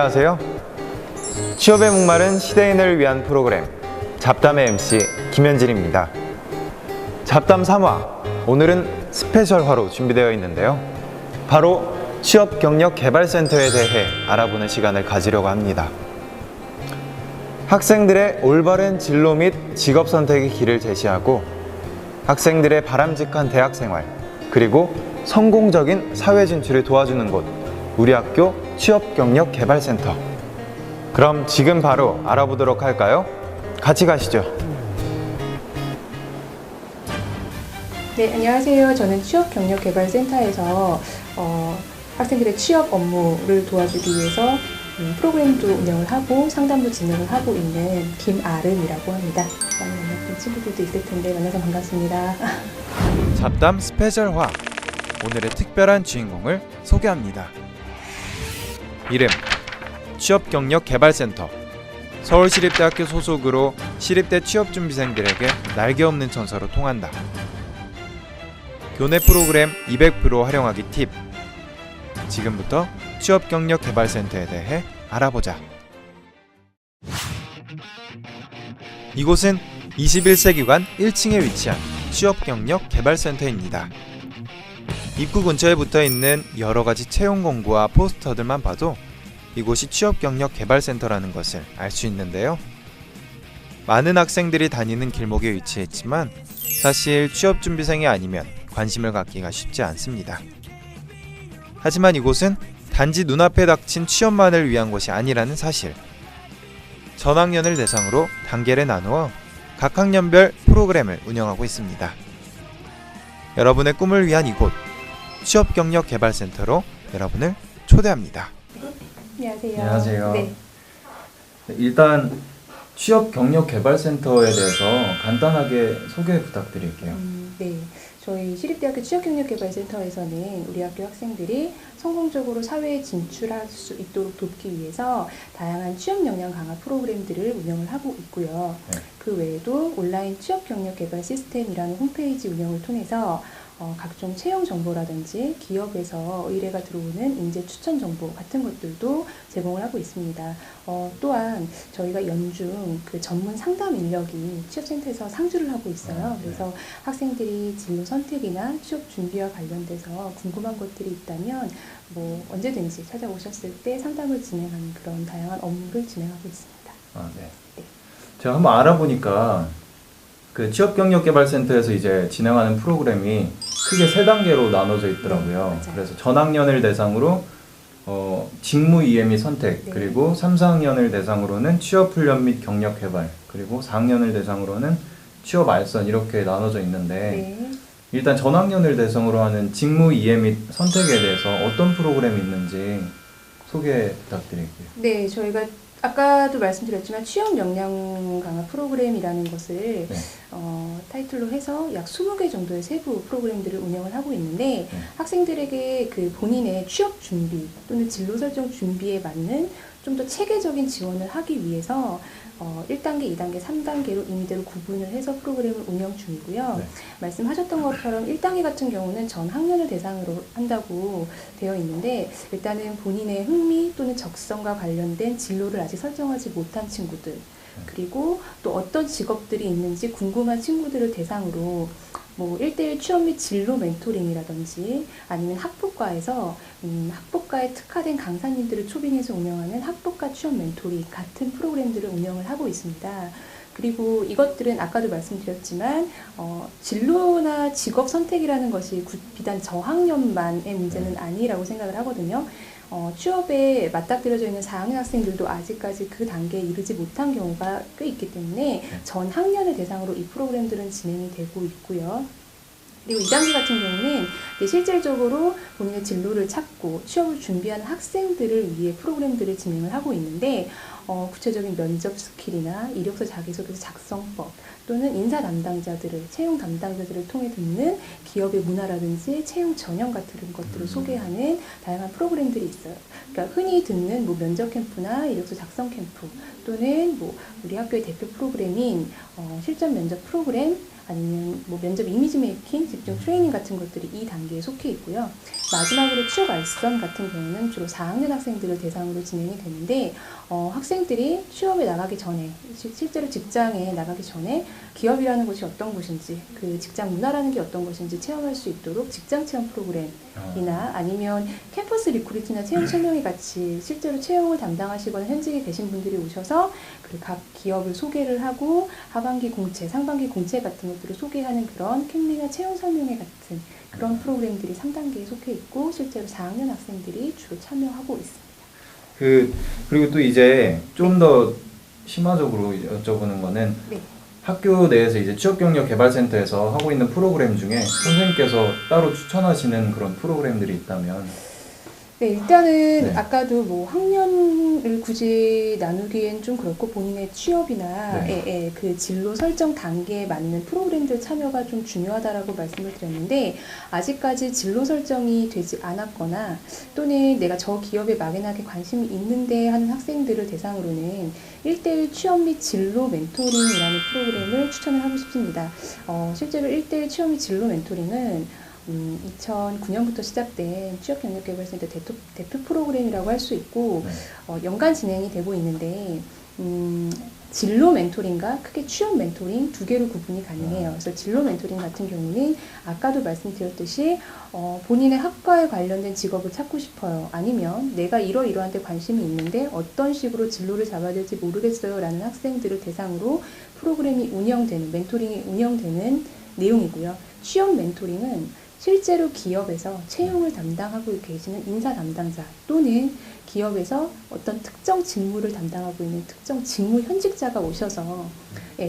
안녕하세요. 취업에 목마른 시대인을 위한 프로그램 잡담의 MC 김현진입니다. 잡담 3화, 오늘은 스페셜화로 준비되어 있는데요. 바로 취업경력개발센터에 대해 알아보는 시간을 가지려고 합니다. 학생들의 올바른 진로 및 직업 선택의 길을 제시하고 학생들의 바람직한 대학생활, 그리고 성공적인 사회 진출을 도와주는 곳, 우리 학교 취업경력개발센터. 그럼 지금 바로 알아보도록 할까요? 같이 가시죠. 네, 안녕하세요. 저는 취업경력개발센터에서 학생들의 취업 업무를 도와주기 위해서 프로그램도 운영을 하고 상담도 진행을 하고 있는 김아름이라고 합니다. 많이 만났던 친구들도 있을 텐데 만나서 반갑습니다. 잡담 스페셜화, 오늘의 특별한 주인공을 소개합니다. 이름, 취업경력개발센터. 서울시립대학교 소속으로 시립대 취업준비생들에게 날개 없는 전서로 통한다. 교내 프로그램 200% 활용하기 팁. 지금부터 취업경력개발센터에 대해 알아보자. 이곳은 21세기관 1층에 위치한 취업경력개발센터입니다. 입구 근처에 붙어있는 여러가지 채용 공고와 포스터들만 봐도 이곳이 취업경력개발센터라는 것을 알 수 있는데요. 많은 학생들이 다니는 길목에 위치했지만 사실 취업준비생이 아니면 관심을 갖기가 쉽지 않습니다. 하지만 이곳은 단지 눈앞에 닥친 취업만을 위한 곳이 아니라는 사실. 전 학년을 대상으로 단계를 나누어 각 학년별 프로그램을 운영하고 있습니다. 여러분의 꿈을 위한 이곳, 취업경력개발센터로 여러분을 초대합니다. 안녕하세요. 안녕하세요. 네. 일단 취업경력개발센터에 대해서 간단하게 소개 부탁드릴게요. 네. 저희 시립대학교 취업경력개발센터에서는 우리 학교 학생들이 성공적으로 사회에 진출할 수 있도록 돕기 위해서 다양한 취업 역량 강화 프로그램들을 운영을 하고 있고요. 네. 그 외에도 온라인 취업경력개발 시스템이라는 홈페이지 운영을 통해서 각종 채용 정보라든지 기업에서 의뢰가 들어오는 인재 추천 정보 같은 것들도 제공을 하고 있습니다. 또한 저희가 연중 그 전문 상담 인력이 취업센터에서 상주를 하고 있어요. 그래서 학생들이 진로 선택이나 취업 준비와 관련돼서 궁금한 것들이 있다면 언제든지 찾아오셨을 때 상담을 진행하는 그런 다양한 업무를 진행하고 있습니다. 네. 제가 한번 알아보니까 그 취업경력개발센터에서 이제 진행하는 프로그램이 크게 3단계로 나눠져 있더라고요. 네, 그래서 전학년을 대상으로 직무 이해 및 선택, 네. 그리고 3, 4학년을 대상으로는 취업훈련 및 경력개발, 그리고 4학년을 대상으로는 취업 알선, 이렇게 나눠져 있는데 네. 일단 전학년을 대상으로 하는 직무 이해 및 선택에 대해서 어떤 프로그램이 있는지 소개 부탁드릴게요. 네, 저희가 아까도 말씀드렸지만 취업 역량 강화 프로그램이라는 것을 네. 타이틀로 해서 약 20개 정도의 세부 프로그램들을 운영을 하고 있는데 학생들에게 그 본인의 취업 준비 또는 진로 설정 준비에 맞는 좀 더 체계적인 지원을 하기 위해서 1단계, 2단계, 3단계로 임의대로 구분을 해서 프로그램을 운영 중이고요. 네. 말씀하셨던 것처럼 1단계 같은 경우는 전 학년을 대상으로 한다고 되어 있는데 일단은 본인의 흥미 또는 적성과 관련된 진로를 아직 설정하지 못한 친구들, 그리고 또 어떤 직업들이 있는지 궁금한 친구들을 대상으로 1:1 취업 및 진로 멘토링이라든지 아니면 학부과에서 학부과에 특화된 강사님들을 초빙해서 운영하는 학부과 취업 멘토링 같은 프로그램들을 운영을 하고 있습니다. 그리고 이것들은 아까도 말씀드렸지만 진로나 직업 선택이라는 것이 비단 저학년만의 문제는 아니라고 생각을 하거든요. 취업에 맞닥뜨려져 있는 4학년 학생들도 아직까지 그 단계에 이르지 못한 경우가 꽤 있기 때문에 전 학년을 대상으로 이 프로그램들은 진행이 되고 있고요. 그리고 2단계 같은 경우는 실질적으로 본인의 진로를 찾고 취업을 준비하는 학생들을 위해 프로그램들을 진행을 하고 있는데 구체적인 면접 스킬이나 이력서 자기소개서 작성법 또는 인사 담당자들을, 채용 담당자들을 통해 듣는 기업의 문화라든지 채용 전형 같은 것들을 소개하는 다양한 프로그램들이 있어요. 그러니까 흔히 듣는 면접 캠프나 이력서 작성 캠프 또는 우리 학교의 대표 프로그램인 실전 면접 프로그램, 아니면 면접 이미지 메이킹, 집중 트레이닝 같은 것들이 이 단계에 속해 있고요. 마지막으로 취업 알선 같은 경우는 주로 4학년 학생들을 대상으로 진행이 되는데 학생들이 취업에 나가기 전에 실제로 직장에 나가기 전에 기업이라는 곳이 어떤 곳인지 그 직장 문화라는 게 어떤 것인지 체험할 수 있도록 직장 체험 프로그램이나 아니면 캠퍼스 리크루트나 채용 설명회 같이 실제로 채용을 담당하시거나 현직에 계신 분들이 오셔서 각 기업을 소개를 하고 하반기 공채, 상반기 공채 같은 것들을 소개하는 그런 캠리나 채용 설명회 같은 그런 프로그램들이 3단계에 속해 있고 실제로 4학년 학생들이 주로 참여하고 있습니다. 그리고 또 이제 좀 더 심화적으로 여쭤보는 거는 네. 학교 내에서 이제 취업경력개발센터에서 하고 있는 프로그램 중에 선생님께서 따로 추천하시는 그런 프로그램들이 있다면 네, 일단은 네. 아까도 뭐 학년을 굳이 나누기엔 좀 그렇고 본인의 취업이나 네. 그 진로 설정 단계에 맞는 프로그램들 참여가 좀 중요하다라고 말씀을 드렸는데 아직까지 진로 설정이 되지 않았거나 또는 내가 저 기업에 막연하게 관심이 있는데 하는 학생들을 대상으로는 1대1 취업 및 진로 멘토링이라는 프로그램을 추천을 하고 싶습니다. 실제로 1대1 취업 및 진로 멘토링은 2009년부터 시작된 취업경력개발센터 대표 프로그램이라고 할 수 있고 연간 진행이 되고 있는데 진로 멘토링과 크게 취업 멘토링 두 개로 구분이 가능해요. 그래서 진로 멘토링 같은 경우는 아까도 말씀드렸듯이 본인의 학과에 관련된 직업을 찾고 싶어요. 아니면 내가 이러이러한 데 관심이 있는데 어떤 식으로 진로를 잡아야 될지 모르겠어요 라는 학생들을 대상으로 프로그램이 운영되는, 멘토링이 운영되는 내용이고요. 취업 멘토링은 실제로 기업에서 채용을 담당하고 계시는 인사 담당자 또는 기업에서 어떤 특정 직무를 담당하고 있는 특정 직무 현직자가 오셔서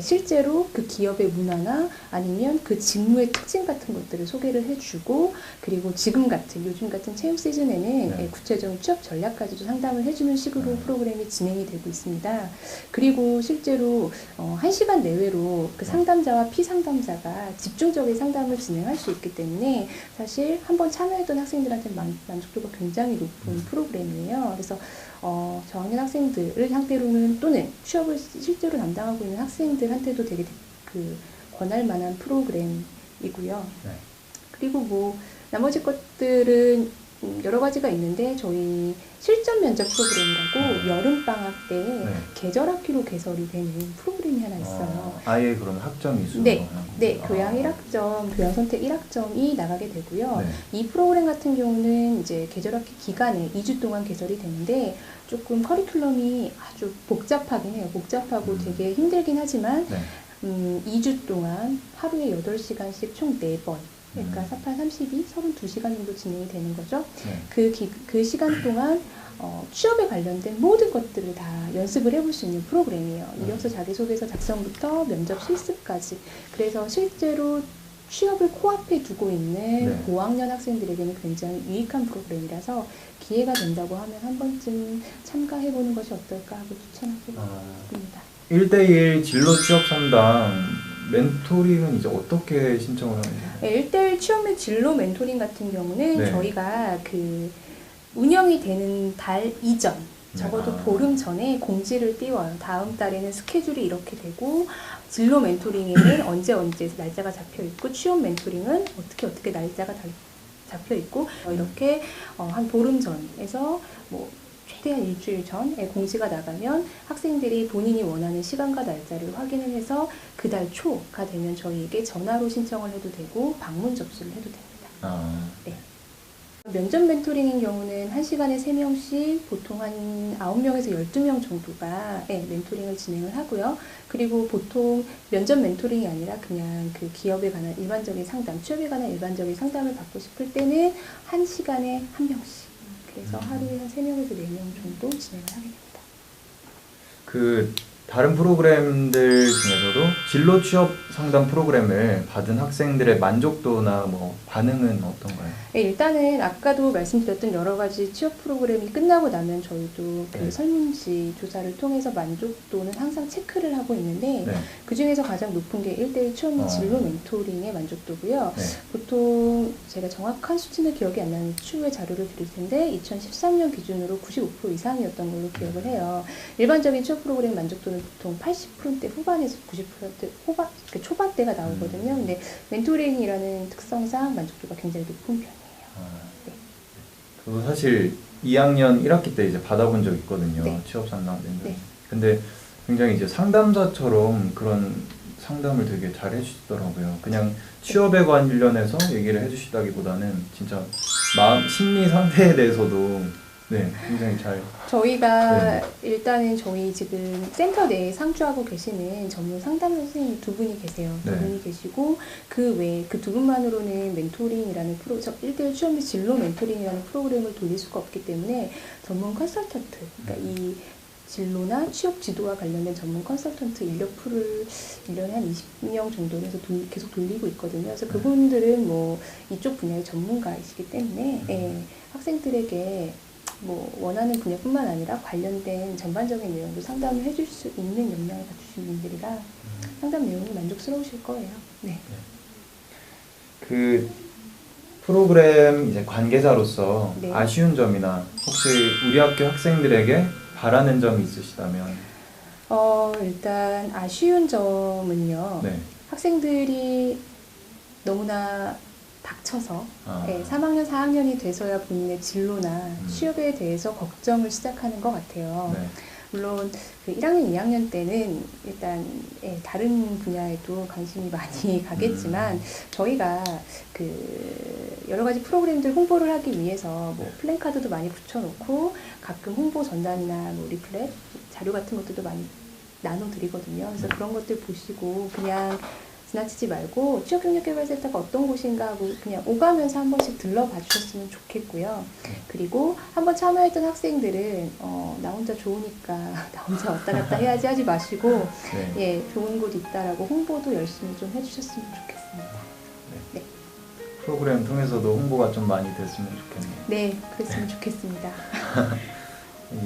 실제로 그 기업의 문화나 아니면 그 직무의 특징 같은 것들을 소개를 해주고 그리고 요즘 같은 채용 시즌에는 구체적인 취업 전략까지도 상담을 해주는 식으로 프로그램이 진행이 되고 있습니다. 그리고 실제로 1시간 내외로 그 상담자와 피상담자가 집중적인 상담을 진행할 수 있기 때문에 사실 한번 참여했던 학생들한테 만족도가 굉장히 높은 프로그램이에요. 그래서 저학년 학생들을 상대로는 또는 취업을 실제로 담당하고 있는 학생들한테도 되게 권할 만한 프로그램이고요. 네. 그리고 뭐 나머지 것들은 여러 가지가 있는데 저희 실전 면접 프로그램이라고 여름방학 때 계절학기로 개설이 되는 프로그램이 하나 있어요. 아예 그럼 학점이 있어요? 네, 교양 1학점, 교양 선택 1학점이 나가게 되고요. 이 프로그램 같은 경우는 이제 계절학기 기간에 2주 동안 개설이 되는데 조금 커리큘럼이 아주 복잡하긴 해요. 복잡하고 되게 힘들긴 하지만 2주 동안 하루에 8시간씩 총 4번 그러니까 48, 32, 32시간 정도 진행이 되는 거죠. 그 시간 동안 취업에 관련된 모든 것들을 다 연습을 해볼 수 있는 프로그램이에요. 이력서 자기소개서 작성부터 면접 실습까지. 그래서 실제로 취업을 코앞에 두고 있는 고학년 학생들에게는 굉장히 유익한 프로그램이라서 기회가 된다고 하면 한 번쯤 참가해보는 것이 어떨까 하고 추천하고 있습니다. 1대1 진로 취업 상담 멘토링은 이제 어떻게 신청을 하나요? 1대1 취업 및 진로 멘토링 같은 경우는 저희가 운영이 되는 달 이전 적어도 보름 전에 공지를 띄워요. 다음 달에는 스케줄이 이렇게 되고 진로 멘토링에는 언제 날짜가 잡혀 있고 취업 멘토링은 어떻게 날짜가 잡혀 있고 이렇게 한 보름 전에서 최대한 일주일 전에 공지가 나가면 학생들이 본인이 원하는 시간과 날짜를 확인을 해서 그 달 초가 되면 저희에게 전화로 신청을 해도 되고 방문 접수를 해도 됩니다. 네. 면접 멘토링인 경우는 1시간에 3명씩 보통 한 9명에서 12명 정도가 멘토링을 진행을 하고요. 그리고 보통 면접 멘토링이 아니라 그냥 그 기업에 관한 일반적인 상담, 취업에 관한 일반적인 상담을 받고 싶을 때는 1시간에 1명씩. 그래서 하루에 한 3명에서 4명 정도 진행을 하게 됩니다. 다른 프로그램들 중에서도 진로 취업 상담 프로그램을 받은 학생들의 만족도나 반응은 어떤가요? 네, 일단은 아까도 말씀드렸던 여러 가지 취업 프로그램이 끝나고 나면 저희도 설문지 조사를 통해서 만족도는 항상 체크를 하고 있는데 그 중에서 가장 높은 게 1대1 취업 및 진로 멘토링의 만족도고요. 보통 제가 정확한 수치는 기억이 안 나는 추후에 자료를 드릴 텐데 2013년 기준으로 95% 이상이었던 걸로 기억을 해요. 일반적인 취업 프로그램 만족도는 보통 80%대 후반에서 90% 초반대가 나오거든요. 근데 멘토링이라는 특성상 만족도가 굉장히 높은 편이에요. 저도 사실 2학년 1학기 때 이제 받아본 적 있거든요. 네. 취업 상담. 네. 근데 굉장히 이제 상담사처럼 그런 상담을 되게 잘 해주시더라고요. 그냥 취업에 관련해서 얘기를 해주시다기보다는 진짜 마음, 심리 상태에 대해서도 네, 굉장히 잘. 저희가 일단은 저희 지금 센터 내에 상주하고 계시는 전문 상담 선생님 두 분이 계세요. 두 네. 분이 계시고 그 외에 그 두 분만으로는 멘토링이라는 1대1 취업 및 진로 멘토링이라는 프로그램을 돌릴 수가 없기 때문에 전문 컨설턴트, 그러니까 이 진로나 취업 지도와 관련된 전문 컨설턴트 인력 풀을 1년에 한 20명 정도로 해서 계속 돌리고 있거든요. 그래서 그분들은 뭐 이쪽 분야의 전문가이시기 때문에 예, 학생들에게 뭐 원하는 분야뿐만 아니라 관련된 전반적인 내용도 상담을 해줄 수 있는 역량을 갖추신 분들이라 상담 내용이 만족스러우실 거예요. 네. 그 프로그램 이제 관계자로서 네. 아쉬운 점이나 혹시 우리 학교 학생들에게 바라는 점이 있으시다면. 일단 아쉬운 점은요. 네. 학생들이 너무나 닥쳐서 아. 3학년, 4학년이 돼서야 본인의 진로나 취업에 대해서 걱정을 시작하는 것 같아요. 네. 물론 그 1학년, 2학년 때는 일단 다른 분야에도 관심이 많이 가겠지만 저희가 그 여러 가지 프로그램들 홍보를 하기 위해서 뭐 플랜카드도 많이 붙여놓고 가끔 홍보 전단이나 뭐 리플렛 자료 같은 것들도 많이 나눠드리거든요. 그래서 그런 것들 보시고 그냥 지나치지 말고 취업경력개발센터가 어떤 곳인가 하고 그냥 오가면서 한 번씩 들러봐 주셨으면 좋겠고요. 그리고 한번 참여했던 학생들은 나 혼자 좋으니까 나 혼자 왔다 갔다 해야지 하지 마시고 네. 예, 좋은 곳 있다라고 홍보도 열심히 좀 해주셨으면 좋겠습니다. 네. 프로그램 통해서도 홍보가 좀 많이 됐으면 좋겠네요. 네, 그랬으면 좋겠습니다.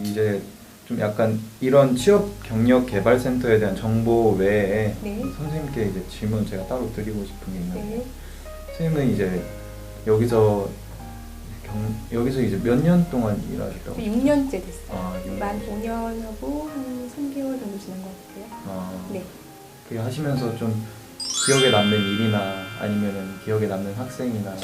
이제 좀 약간 이런 취업 경력 개발 센터에 대한 정보 외에 네. 선생님께 이제 질문 제가 따로 드리고 싶은 게 있는데 네. 선생님은 이제 여기서 이제 몇 년 동안 일하셨다고? 6년째 됐어요. 아, 6년. 만 5년하고 한 3개월 정도 지난 것 같아요. 아, 네. 그 하시면서 좀 기억에 남는 일이나 아니면은 기억에 남는 학생이나.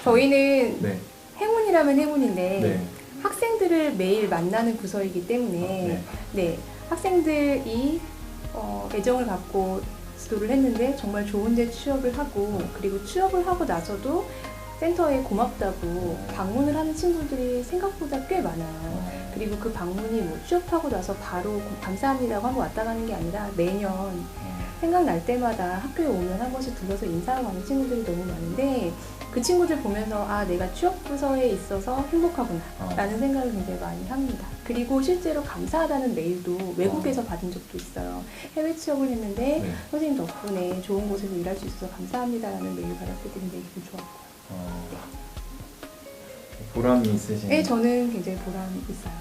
저희는 네. 행운이라면 행운인데 네. 학생들을 매일 만나는 부서이기 때문에 네, 학생들이 애정을 갖고 지도를 했는데 정말 좋은 데 취업을 하고 그리고 취업을 하고 나서도 센터에 고맙다고 방문을 하는 친구들이 생각보다 꽤 많아요. 그리고 그 방문이 뭐 취업하고 나서 바로 감사합니다고 하고 왔다 가는 게 아니라 매년 생각날 때마다 학교에 오면 한 번씩 들러서 인사하고 가는 친구들이 너무 많은데 그 친구들 보면서 아 내가 취업부서에 있어서 행복하구나 라는 생각을 굉장히 많이 합니다. 그리고 실제로 감사하다는 메일도 외국에서 받은 적도 있어요. 해외 취업을 했는데 네. 선생님 덕분에 좋은 곳에서 일할 수 있어서 감사합니다라는 메일 받았을 때 굉장히 기분 좋았고 보람이 있으신. 네, 저는 굉장히 보람이 있어요.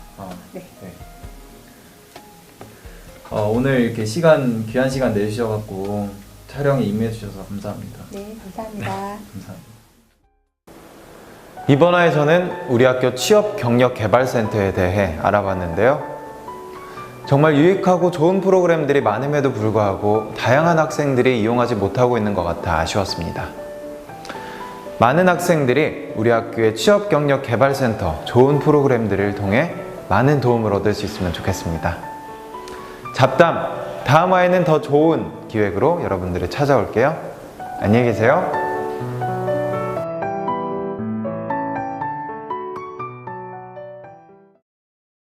네. 네. 오늘 이렇게 귀한 시간 내주셔갖고 촬영에 임해주셔서 감사합니다. 네, 감사합니다. 감사합니다. 이번 화에서는 우리 학교 취업 경력 개발 센터에 대해 알아봤는데요. 정말 유익하고 좋은 프로그램들이 많음에도 불구하고 다양한 학생들이 이용하지 못하고 있는 것 같아 아쉬웠습니다. 많은 학생들이 우리 학교의 취업 경력 개발 센터 좋은 프로그램들을 통해 많은 도움을 얻을 수 있으면 좋겠습니다. 잡담, 다음 화에는 더 좋은 기획으로 여러분들을 찾아올게요. 안녕히 계세요.